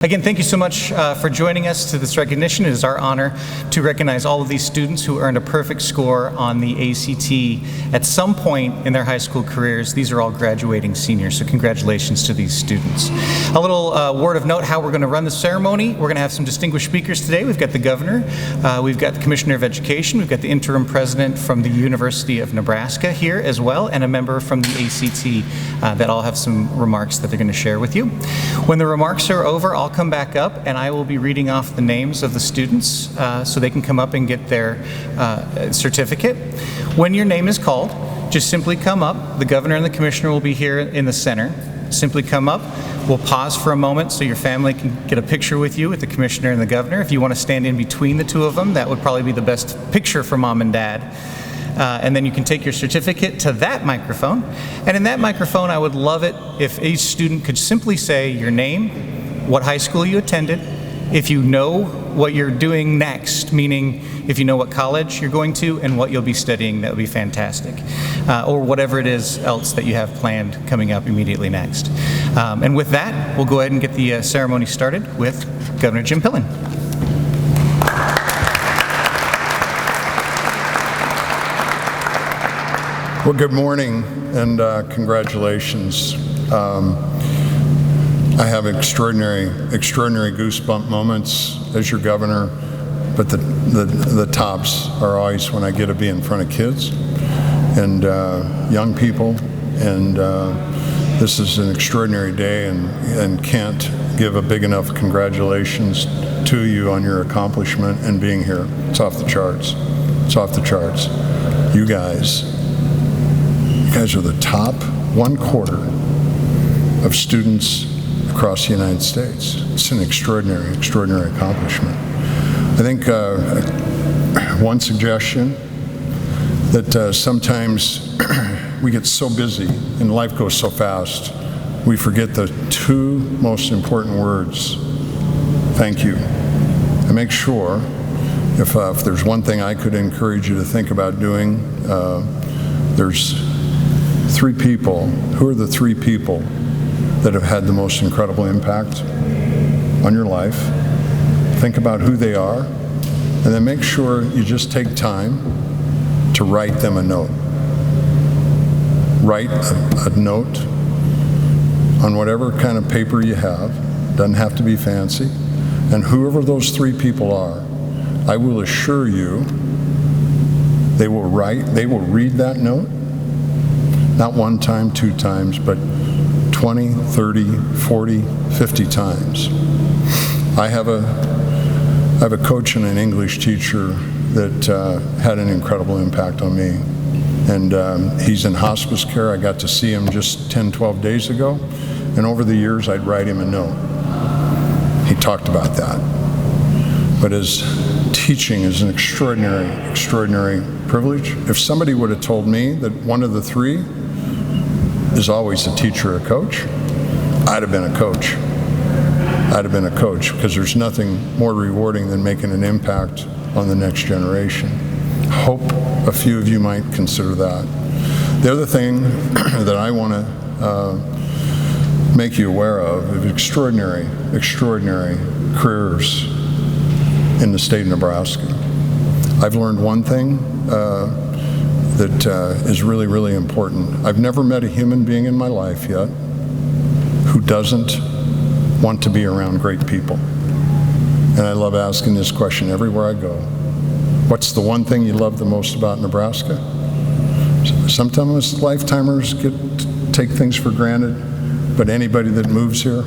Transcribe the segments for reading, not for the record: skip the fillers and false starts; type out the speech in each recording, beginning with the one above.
Again, thank you so much for joining us to this recognition. It is our honor to recognize all of these students who earned a perfect score on the ACT at some point in their high school careers. These are all graduating seniors, so congratulations to these students. A little word of note how we're going to run the ceremony. We're going to have some distinguished speakers today. We've got the governor, we've got the commissioner of education, we've got the interim president from the University of Nebraska here as well, and a member from the ACT that all have some remarks that they're going to share with you. When the remarks are over, I'll come back up and I will be reading off the names of the students so they can come up and get their certificate. When your name is called, just simply come up. The governor and the commissioner will be here in the center. Simply come up. We'll pause for a moment so your family can get a picture with you with the commissioner and the governor. If you want to stand in between the two of them, that would probably be the best picture for mom and dad. And then you can take your certificate to that microphone. And in that microphone, I would love it if each student could simply say your name, what high school you attended, if you know what you're doing next, meaning if you know what college you're going to and what you'll be studying, that would be fantastic. Or whatever it is else that you have planned coming up immediately next. And with that, we'll go ahead and get the ceremony started with Governor Jim Pillen. Well, good morning and congratulations. I have extraordinary goosebump moments as your governor, but the tops are always when I get to be in front of kids and young people, and this is an extraordinary day, and can't give a big enough congratulations to you on your accomplishment and being here. It's off the charts. It's off the charts. You guys are the top 1/4 of students across the United States. It's an extraordinary accomplishment. I think one suggestion that sometimes we get so busy and life goes so fast, we forget the two most important words: thank you. And make sure, if there's one thing I could encourage you to think about doing, there's three people. Who are the three people that have had the most incredible impact on your life? Think about who they are, and then make sure you just take time to write them a note. Write a note on whatever kind of paper you have. Doesn't have to be fancy. And whoever those three people are, I will assure you they will read that note, not one time, two times, but 20, 30, 40, 50 times. I have a coach and an English teacher that had an incredible impact on me. And he's in hospice care. I got to see him just 10, 12 days ago. And over the years, I'd write him a note. He talked about that. But his teaching is an extraordinary privilege. If somebody would have told me that one of the three is always a teacher or a coach, I'd have been a coach. I'd have been a coach, because there's nothing more rewarding than making an impact on the next generation. Hope a few of you might consider that. The other thing that I want to make you aware of is extraordinary careers in the state of Nebraska. I've learned one thing that is really important. I've never met a human being in my life yet who doesn't want to be around great people. And I love asking this question everywhere I go. What's the one thing you love the most about Nebraska? Sometimes lifetimers take things for granted, but anybody that moves here,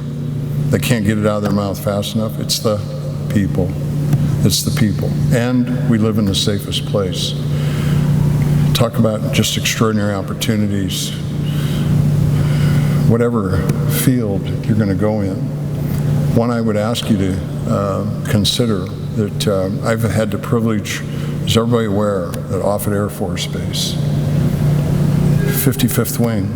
they can't get it out of their mouth fast enough. It's the people. It's the people. And we live in the safest place. Talk about just extraordinary opportunities. Whatever field you're going to go in, one I would ask you to consider that I've had the privilege, is everybody aware that Offutt Air Force Base, 55th Wing,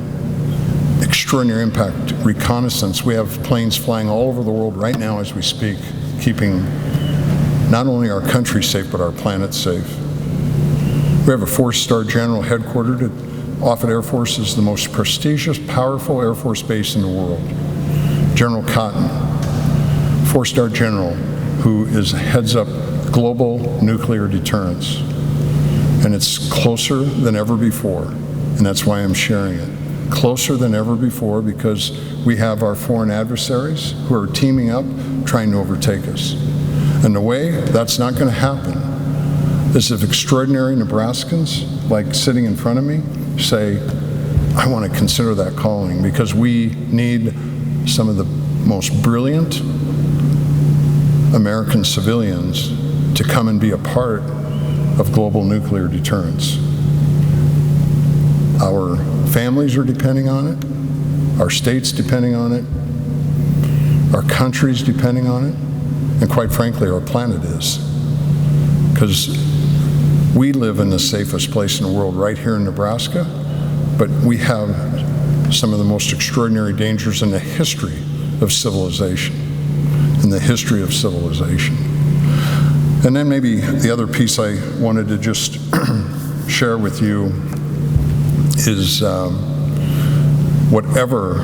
extraordinary impact, reconnaissance. We have planes flying all over the world right now as we speak, keeping not only our country safe, but our planet safe. We have a 4-star general headquartered at Offutt Air Force, is the most prestigious, powerful Air Force base in the world. General Cotton four-star general who heads up global nuclear deterrence. And it's closer than ever before, and that's why I'm sharing it. Closer than ever before because we have our foreign adversaries who are teaming up, trying to overtake us. And the way that's not going to happen is if extraordinary Nebraskans, like sitting in front of me, say, I want to consider that calling, because we need some of the most brilliant American civilians to come and be a part of global nuclear deterrence. Our families are depending on it, our states depending on it, our countries depending on it, and quite frankly, our planet is. Because we live in the safest place in the world right here in Nebraska, but we have some of the most extraordinary dangers in the history of civilization, And then maybe the other piece I wanted to just share with you is whatever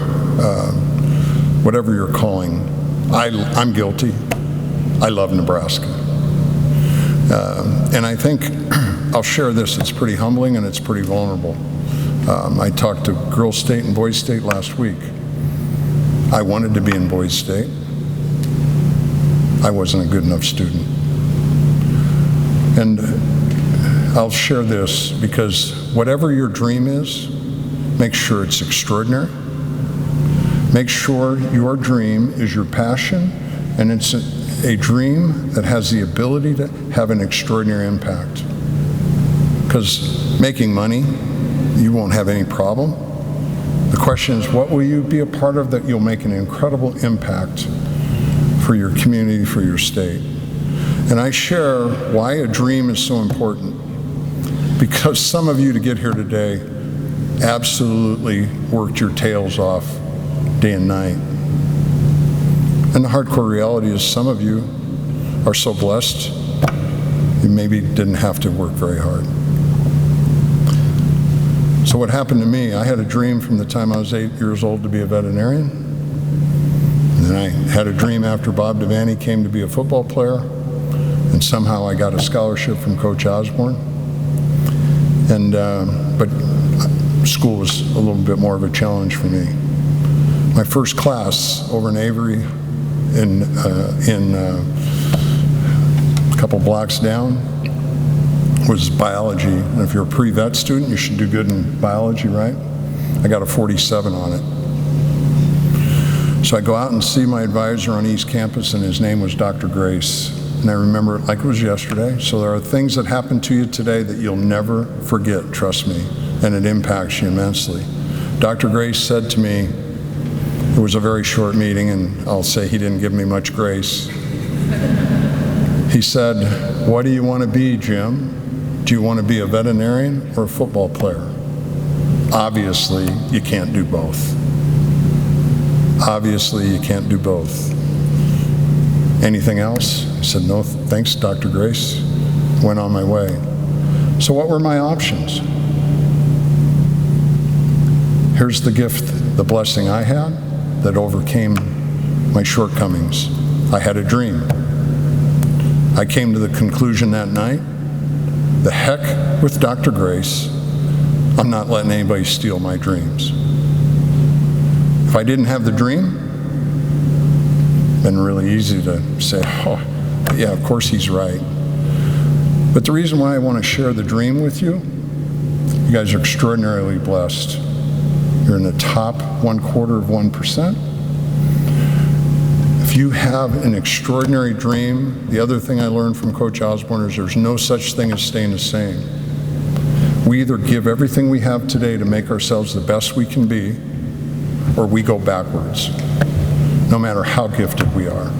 you're calling, I'm guilty. I love Nebraska. And I think I'll share this. It's pretty humbling and it's pretty vulnerable. I talked to Girls State and Boys State last week. I wanted to be in Boys State. I wasn't a good enough student. And I'll share this because whatever your dream is, make sure it's extraordinary. Make sure your dream is your passion and it's a dream that has the ability to have an extraordinary impact. Because making money, you won't have any problem. The question is, what will you be a part of that you'll make an incredible impact for your community, for your state? And I share why a dream is so important. Because some of you to get here today absolutely worked your tails off day and night. And the hardcore reality is some of you are so blessed, you maybe didn't have to work very hard. So what happened to me, I had a dream from the time I was 8 years old to be a veterinarian. And then I had a dream after Bob Devaney came to be a football player. And somehow I got a scholarship from Coach Osborne. And but school was a little bit more of a challenge for me. My first class over in Avery, in a couple blocks down, was biology. And if you're a pre-vet student, you should do good in biology, right? I got a 47 on it. So I go out and see my advisor on East Campus, and his name was Dr. Grace. And I remember it like it was yesterday. So there are things that happen to you today that you'll never forget, trust me, and it impacts you immensely. Dr. Grace said to me, it was a very short meeting, and I'll say he didn't give me much grace. He said, what do you want to be, Jim? Do you want to be a veterinarian or a football player? Obviously, you can't do both. Obviously, you can't do both. Anything else? I said, no, thanks, Dr. Grace. Went on my way. So what were my options? Here's the gift, the blessing I had that overcame my shortcomings. I had a dream. I came to the conclusion that night, the heck with Dr. Grace, I'm not letting anybody steal my dreams. If I didn't have the dream, it'd been really easy to say, oh, yeah, of course he's right. But the reason why I want to share the dream with you, you guys are extraordinarily blessed. You're in the top 0.25%. If you have an extraordinary dream, the other thing I learned from Coach Osborne is there's no such thing as staying the same. We either give everything we have today to make ourselves the best we can be, or we go backwards. No matter how gifted we are,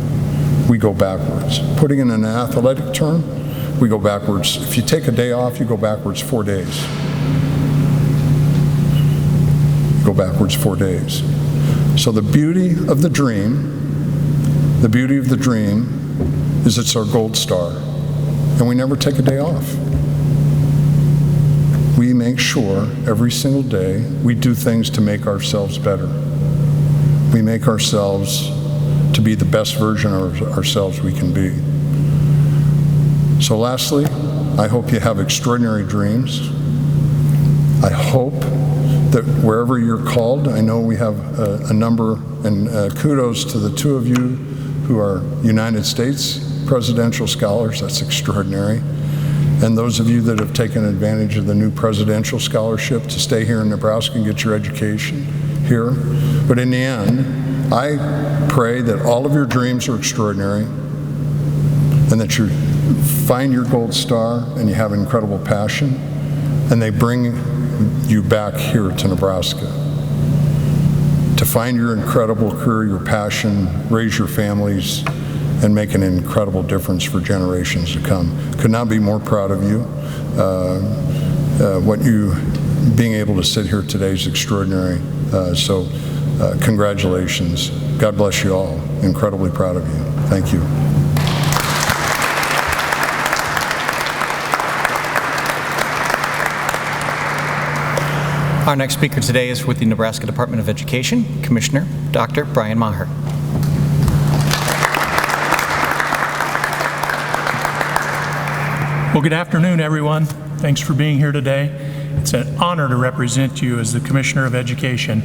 we go backwards. Putting in an athletic term, we go backwards. If you take a day off, you go backwards 4 days. You go backwards 4 days. So the beauty of the dream is it's our gold star, and we never take a day off. We make sure every single day we do things to make ourselves better. We make ourselves to be the best version of ourselves we can be. So lastly, I hope you have extraordinary dreams. I hope that wherever you're called, I know we have a number, and kudos to the two of you who are United States presidential scholars. That's extraordinary. And those of you that have taken advantage of the new presidential scholarship to stay here in Nebraska and get your education here. But in the end, I pray that all of your dreams are extraordinary and that you find your gold star and you have incredible passion and they bring you back here to Nebraska to find your incredible career, your passion, raise your families, and make an incredible difference for generations to come. Could not be more proud of you. Being able to sit here today is extraordinary. So congratulations. God bless you all. Incredibly proud of you. Thank you. Our next speaker today is with the Nebraska Department of Education, Commissioner Dr. Brian Maher. Well, good afternoon, everyone. Thanks for being here today. It's an honor to represent you as the Commissioner of Education.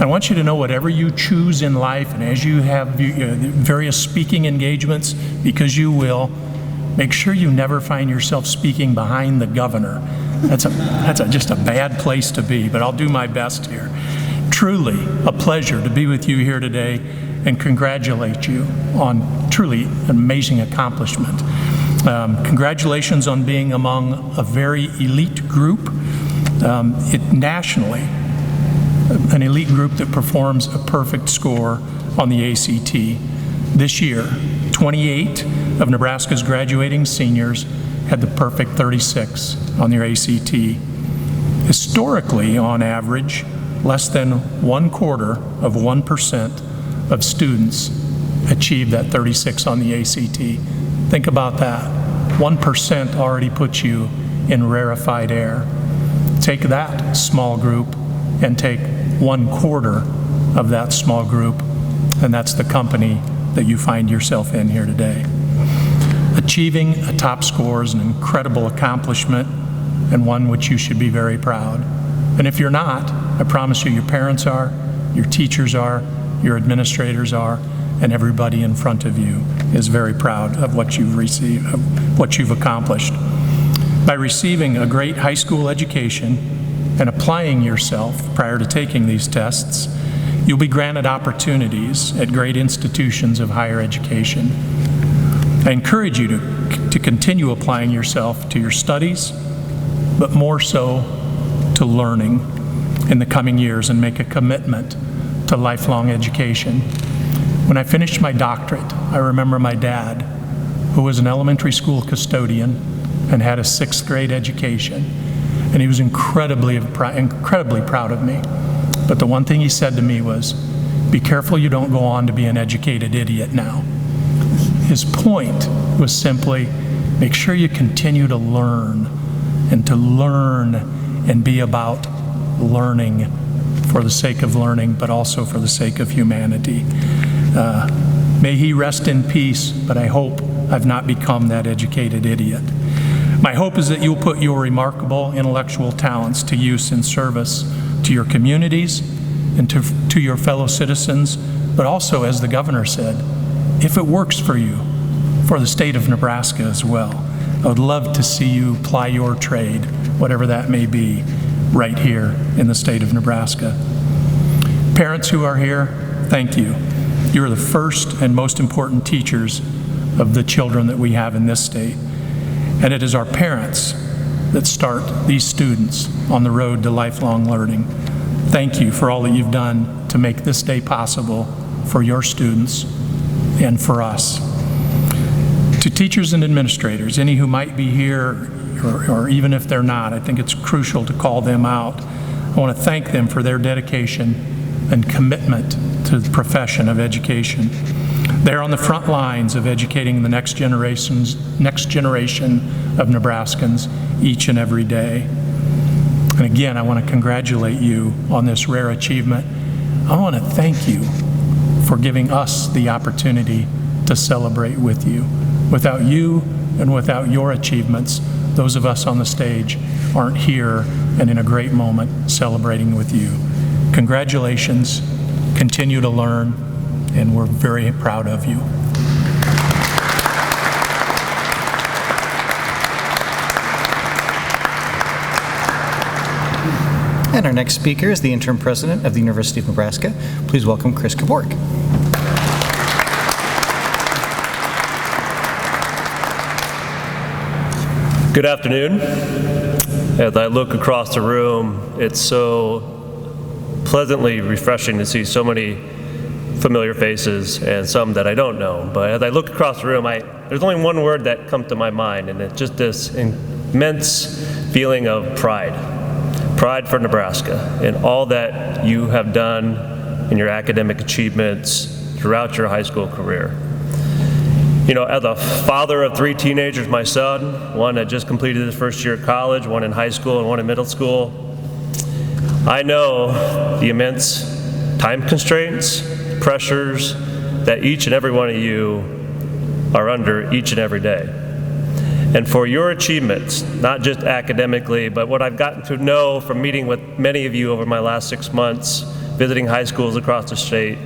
I want you to know whatever you choose in life, and as you have various speaking engagements, because you will, make sure you never find yourself speaking behind the governor. That's just a bad place to be, but I'll do my best here. Truly a pleasure to be with you here today and congratulate you on truly an amazing accomplishment. Congratulations on being among a very elite group, nationally, an elite group that performs a perfect score on the ACT. This year, 28 of Nebraska's graduating seniors had the perfect 36 on their ACT. Historically, on average, less than 1/4% of students achieve that 36 on the ACT. Think about that. 1% already puts you in rarefied air. Take that small group and take 1/4 of that small group, and that's the company that you find yourself in here today. Achieving a top score is an incredible accomplishment and one which you should be very proud. And if you're not, I promise you your parents are, your teachers are, your administrators are, and everybody in front of you is very proud of what you've received, of what you've accomplished. By receiving a great high school education and applying yourself prior to taking these tests, you'll be granted opportunities at great institutions of higher education. I encourage you to continue applying yourself to your studies, but more so to learning in the coming years and make a commitment to lifelong education. When I finished my doctorate, I remember my dad, who was an elementary school custodian and had a 6th grade education, and he was incredibly proud of me. But the one thing he said to me was, "Be careful you don't go on to be an educated idiot now." His point was simply, make sure you continue to learn and be about learning for the sake of learning, but also for the sake of humanity. May he rest in peace, but I hope I've not become that educated idiot. My hope is that you'll put your remarkable intellectual talents to use in service to your communities and to your fellow citizens, but also, as the governor said, if it works for you, for the state of Nebraska as well. I would love to see you ply your trade, whatever that may be, right here in the state of Nebraska. Parents who are here, thank you. You're the first and most important teachers of the children that we have in this state. And it is our parents that start these students on the road to lifelong learning. Thank you for all that you've done to make this day possible for your students and for us. To teachers and administrators, any who might be here, or even if they're not, I think it's crucial to call them out. I want to thank them for their dedication and commitment to the profession of education. They're on the front lines of educating the next generation of Nebraskans each and every day. And again, I want to congratulate you on this rare achievement. I want to thank you for giving us the opportunity to celebrate with you. Without you and without your achievements, those of us on the stage aren't here and in a great moment celebrating with you. Congratulations, continue to learn, and we're very proud of you. And our next speaker is the interim president of the University of Nebraska. Please welcome Chris Kaborg. Good afternoon. As I look across the room, it's so pleasantly refreshing to see so many familiar faces and some that I don't know. But as I look across the room, there's only one word that comes to my mind, and it's just this immense feeling of pride. Pride for Nebraska and all that you have done in your academic achievements throughout your high school career. You know, as a father of 3 teenagers, my son, one that just completed his first year at college, one in high school and one in middle school, I know the immense time constraints, pressures that each and every one of you are under each and every day. And for your achievements, not just academically, but what I've gotten to know from meeting with many of you over my last 6 months, visiting high schools across the state,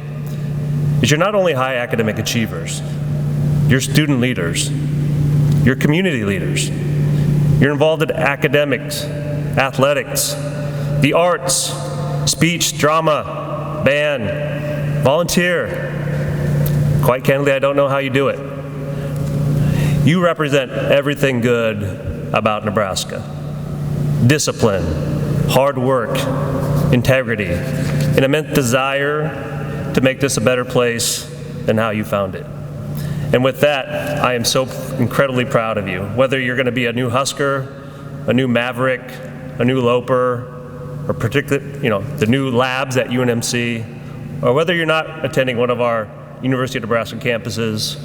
is you're not only high academic achievers, you're student leaders, you're community leaders, you're involved in academics, athletics, the arts, speech, drama, band, volunteer. Quite candidly, I don't know how you do it. You represent everything good about Nebraska. Discipline, hard work, integrity, an immense desire to make this a better place than how you found it. And with that, I am so incredibly proud of you. Whether you're going to be a new Husker, a new Maverick, a new Loper, or particularly, the new labs at UNMC, or whether you're not attending one of our University of Nebraska campuses,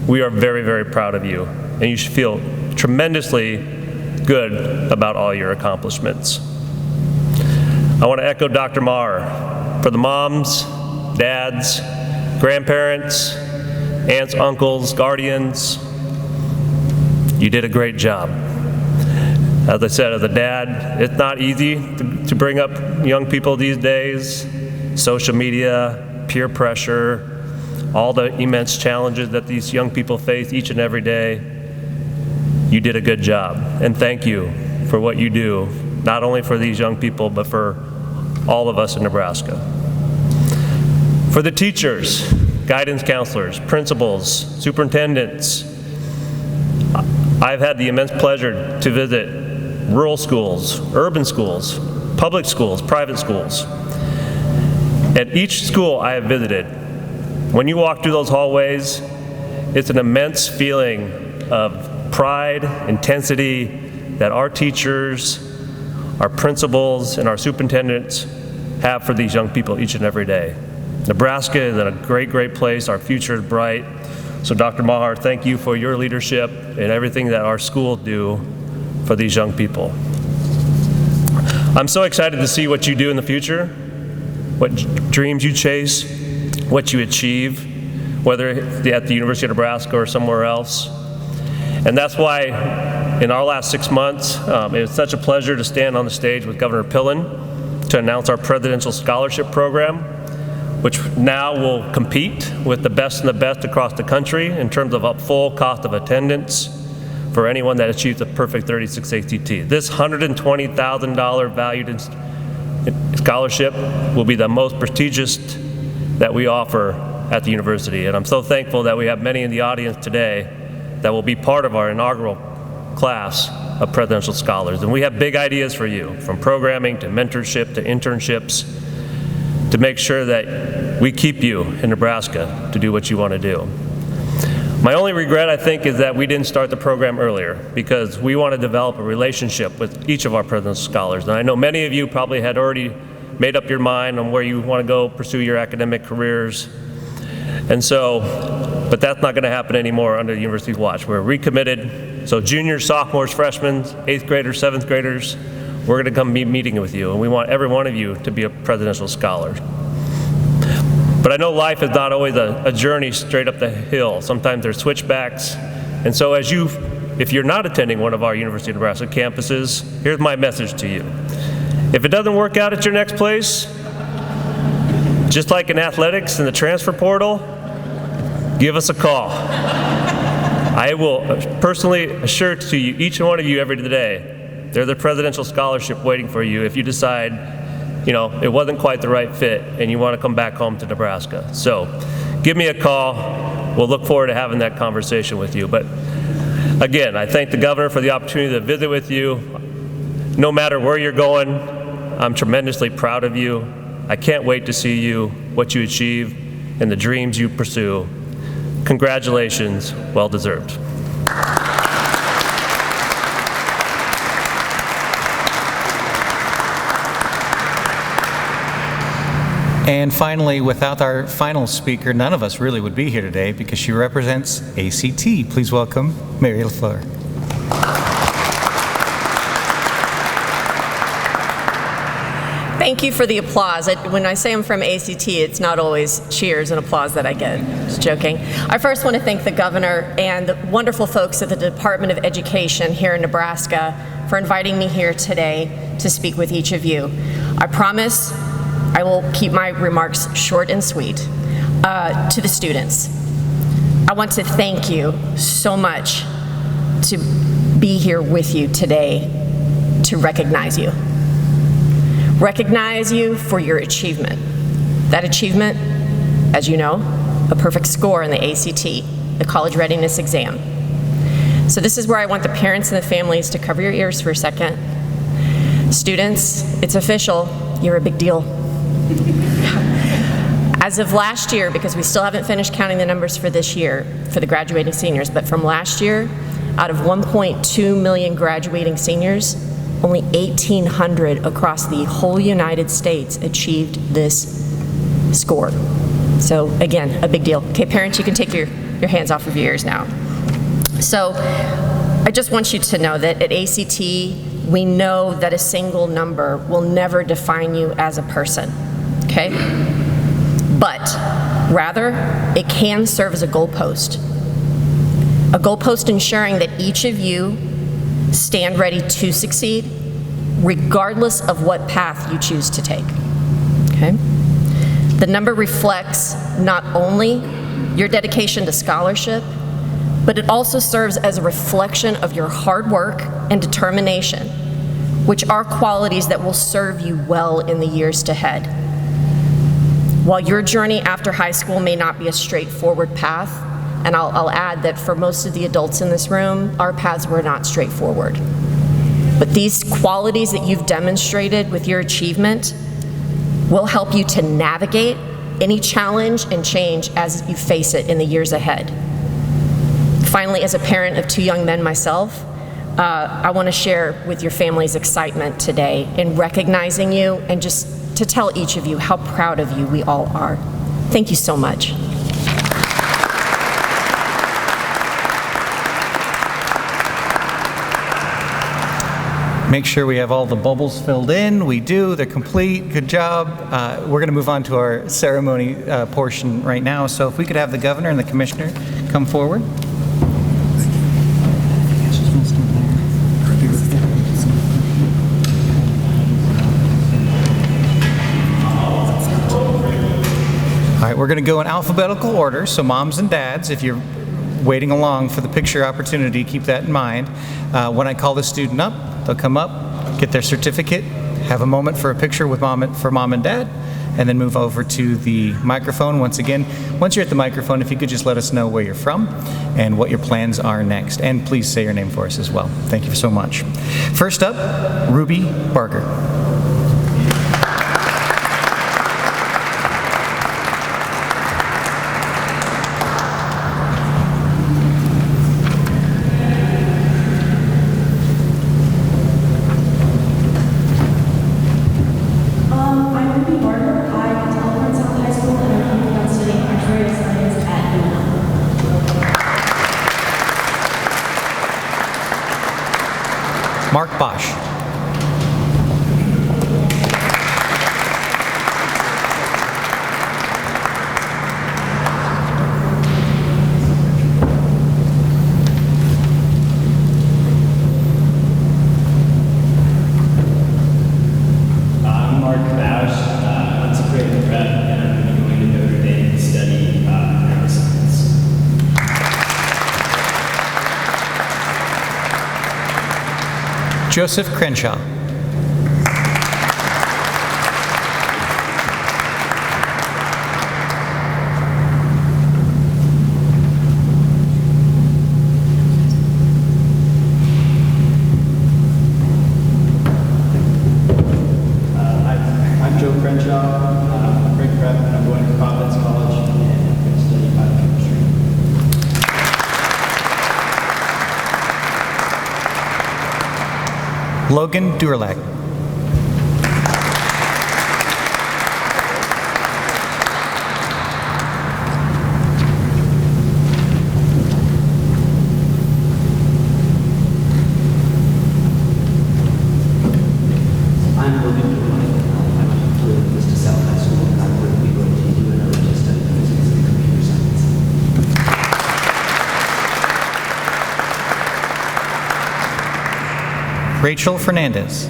we are very, very proud of you, and you should feel tremendously good about all your accomplishments. I want to echo Dr. Maher. For the moms, dads, grandparents, aunts, uncles, guardians, you did a great job. As I said, as a dad, it's not easy to bring up young people these days. Social media, peer pressure, all the immense challenges that these young people face each and every day. You did a good job, and thank you for what you do, not only for these young people, but for all of us in Nebraska. For the teachers, guidance counselors, principals, superintendents, I've had the immense pleasure to visit rural schools, urban schools, public schools, private schools. At each school I have visited, when you walk through those hallways, it's an immense feeling of pride, intensity that our teachers, our principals, and our superintendents have for these young people each and every day. Nebraska is in a great, great place. Our future is bright. So Dr. Maher, thank you for your leadership and everything that our schools do for these young people. I'm so excited to see what you do in the future, what dreams you chase, what you achieve, whether at the University of Nebraska or somewhere else. And that's why in our last 6 months, it was such a pleasure to stand on the stage with Governor Pillen to announce our Presidential Scholarship Program, which now will compete with the best and the best across the country in terms of a full cost of attendance for anyone that achieves a perfect 36 ACT. This $120,000 valued scholarship will be the most prestigious that we offer at the university. And I'm so thankful that we have many in the audience today that will be part of our inaugural class of presidential scholars. And we have big ideas for you, from programming to mentorship to internships, to make sure that we keep you in Nebraska to do what you want to do. My only regret, I think, is that we didn't start the program earlier, because we want to develop a relationship with each of our presidential scholars. And I know many of you probably had already made up your mind on where you want to go pursue your academic careers. And so, but that's not going to happen anymore under the University's watch. We're recommitted. So juniors, sophomores, freshmen, 8th graders, 7th graders, we're going to come be meeting with you, and we want every one of you to be a presidential scholar. But I know life is not always a journey straight up the hill. Sometimes there's switchbacks. And so if you're not attending one of our University of Nebraska campuses, here's my message to you. If it doesn't work out at your next place, just like in athletics and the transfer portal, give us a call. I will personally assure to you, each one of you every day, there's a presidential scholarship waiting for you if you decide, it wasn't quite the right fit and you want to come back home to Nebraska. So give me a call. We'll look forward to having that conversation with you. But again, I thank the governor for the opportunity to visit with you. No matter where you're going, I'm tremendously proud of you. I can't wait to see you, what you achieve, and the dreams you pursue. Congratulations, well deserved. And finally, without our final speaker, none of us really would be here today because she represents ACT. Please welcome Mary LaFleur. Thank you for the applause. When I say I'm from ACT, it's not always cheers and applause that I get. Just joking. I first want to thank the governor and the wonderful folks at the Department of Education here in Nebraska for inviting me here today to speak with each of you. I promise I will keep my remarks short and sweet. To the students, I want to thank you so much to be here with you today to recognize you. Recognize you for your achievement. That achievement, as you know, a perfect score in the ACT, the College Readiness Exam. So this is where I want the parents and the families to cover your ears for a second. Students, it's official, you're a big deal. As of last year, because we still haven't finished counting the numbers for this year, for the graduating seniors, but from last year, out of 1.2 million graduating seniors, only 1,800 across the whole United States achieved this score. So again, a big deal. Okay, parents, you can take your hands off of your ears now. So I just want you to know that at ACT, we know that a single number will never define you as a person, okay? But rather, it can serve as a goalpost ensuring that each of you stand ready to succeed, regardless of what path you choose to take, okay? The number reflects not only your dedication to scholarship, but it also serves as a reflection of your hard work and determination, which are qualities that will serve you well in the years ahead. While your journey after high school may not be a straightforward path, and I'll add that for most of the adults in this room, our paths were not straightforward. But these qualities that you've demonstrated with your achievement will help you to navigate any challenge and change as you face it in the years ahead. Finally, as a parent of two young men myself, I want to share with your family's excitement today in recognizing you and just to tell each of you how proud of you we all are. Thank you so much. Make sure we have all the bubbles filled in. We do. They're complete. Good job. We're going to move on to our ceremony portion right now. So if we could have the governor and the commissioner come forward. All right, we're going to go in alphabetical order. So moms and dads, if you're waiting along for the picture opportunity, keep that in mind. When I call the student up, they'll come up, get their certificate, have a moment for a picture with mom and dad, and then move over to the microphone. Once again, once you're at the microphone, if you could just let us know where you're from and what your plans are next. And please say your name for us as well. Thank you so much. First up, Ruby Barker. Mark Bosch. Joseph Crenshaw. I'm Joe Crenshaw. I'm a great prep, and I'm going to Providence College, and I'm going to study biochemistry. Logan Durlak. I'm Logan Durlak. I went to Vista South High School, and I'm going to be going to UNL to study physics and computer science. Rachel Fernandez.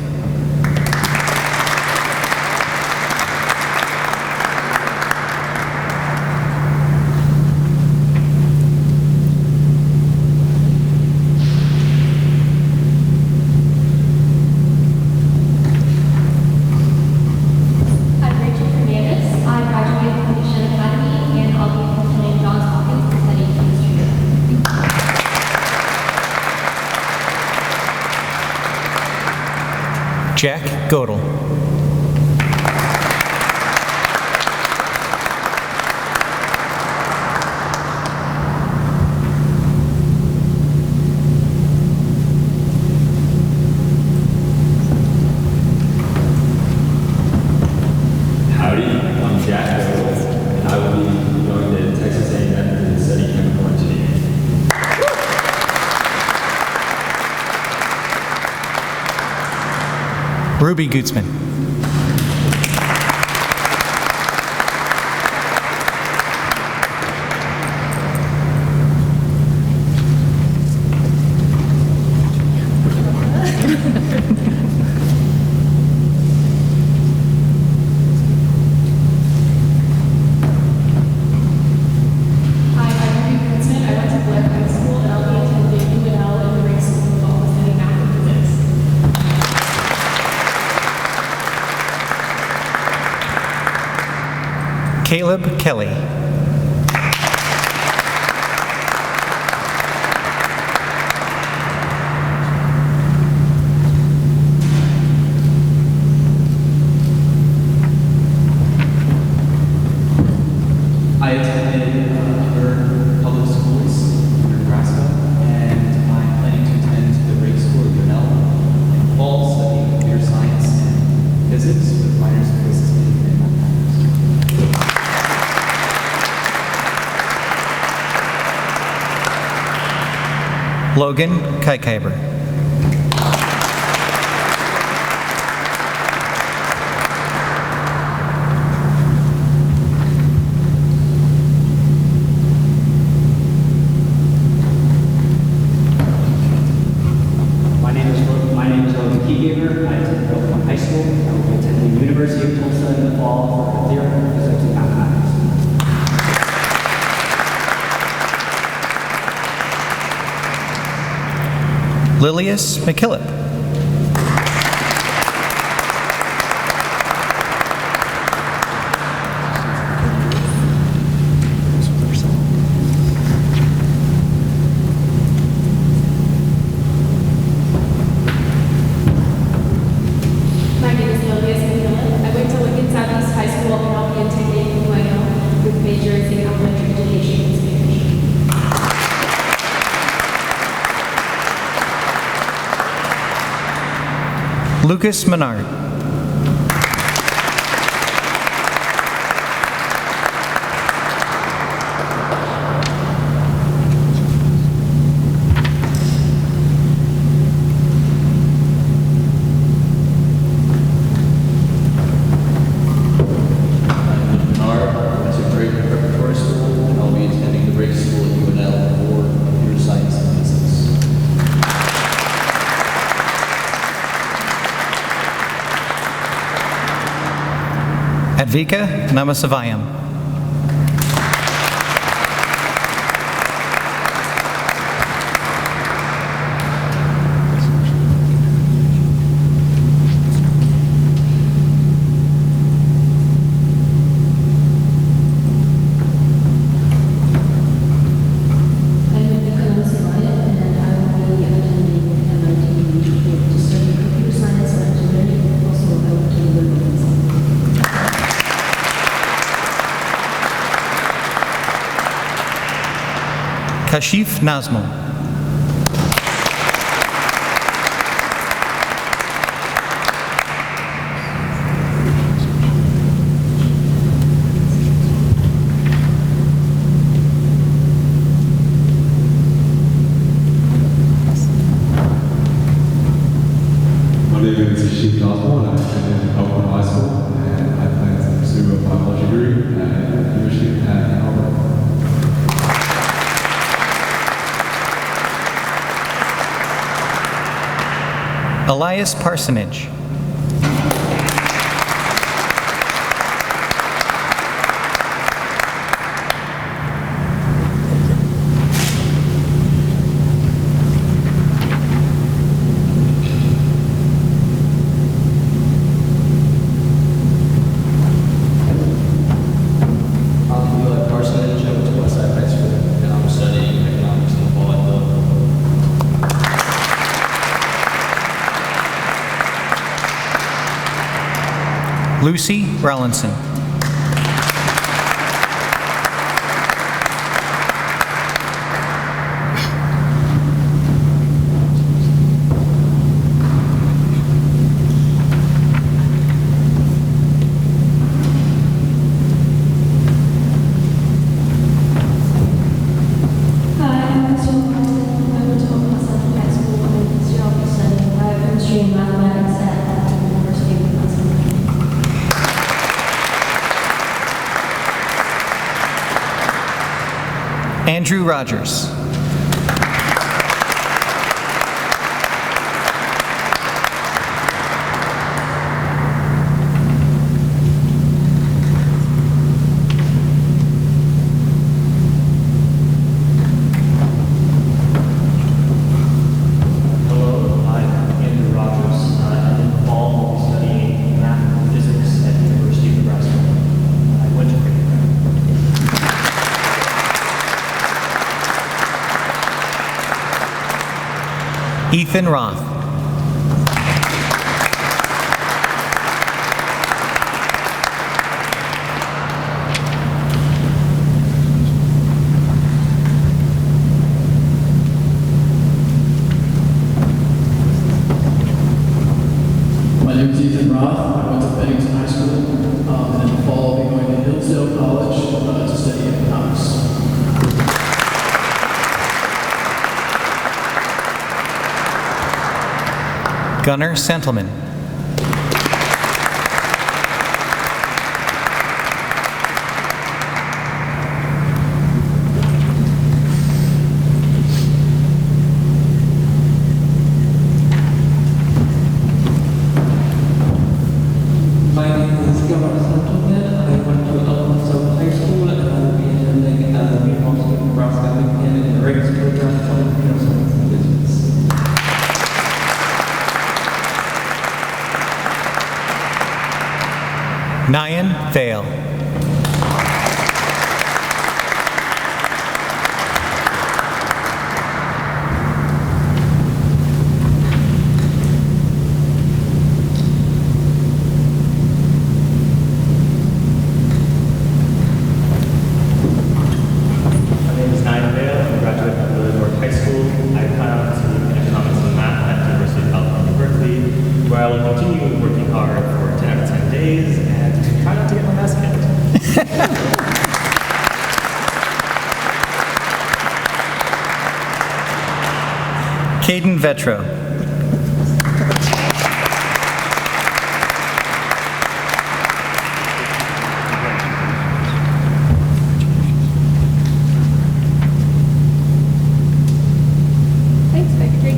I'm Rachel Fernandez. I graduated from Mission Academy, and I'll be attending Johns Hopkins to study chemistry. Jack Godel. Howdy, I'm Jack Barrow, and I will be going to Texas A&M to study chemical engineering. Ruby Gutzman. Hi, I'm Ruby Kurtzman. I went to Blair High School, and I'll be attending UNL in the Ring School of Fall studying math and physics. Caleb Kelly. I attended Upper Public Schools in Nebraska, and I'm planning to attend the Rake School at UNL in fall, studying computer science and physics with minors in physics and mathematics. Logan Kaikaiber. My name is Logan Keygaver. I attend Oklahoma High School. I will be attending the University of Tulsa in the fall for theoretical physics and mathematics. Lilius McKillop. My name is Lilius McKillop. I went to Lincoln Southeast High School, and I'll be attending UNL with majors in elementary education and Spanish. Lucas Menard. Bernard, I went to Drake Preparatory School, and I'll be attending the Drake School at UNL for computer science and physics. Advika Namasavayam. Kashif Nazmo. My name is Kashif Nazmo, and I attended Oakland High School, and I plan to pursue a biology degree at University at Ann Arbor. Elias Parsonage. Eli Parsonage, I went to Westside High School, and I'm studying economics in the fall at Bill. Lucy Rollinson. Hi, I'm Crystal Carlson. I went to Oklahoma Central High School and I'm studying biochemistry and mathematics at the University of Nebraska. Andrew Rogers. Hello, I'm Andrew Rogers, and in the fall I'll be studying math and physics at the University of Nebraska. I went to Creighton. Ethan Roth. My name is Ethan Roth. I went to Bennington High School, and in the fall I'll be going to Hillsdale College to study economics. Gunnar Santelman. My name is Gunnar Santelman. I went to Oklahoma Central High School and I will be attending the University of Nebraska in the Race program for computer science and business. Nyan Thale. My name is Nyan Vale. I'm a graduate of North High School. I plan on studying economics and math at the University of California, Berkeley, where I will continue working hard for 10 out of 10 days and try not to get my ass kicked. Caden Vetro. Thanks, Victory.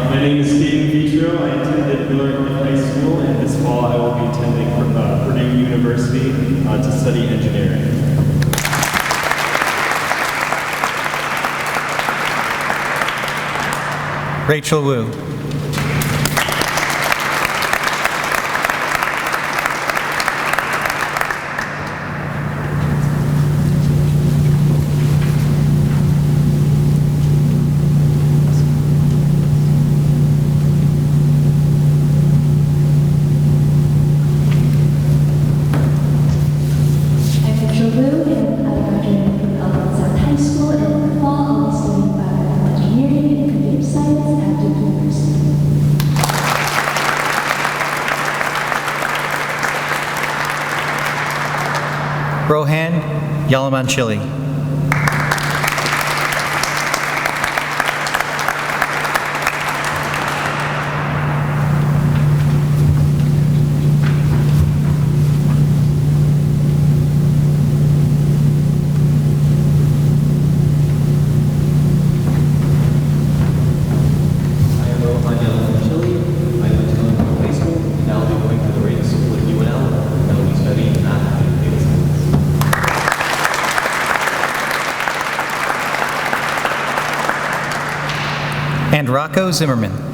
My name is Caden Vitro. I attended Willard High School, and this fall I will be attending Purdue University to study engineering. Rachel Wu. I'm Yalaman Chili. And Rocco Zimmerman.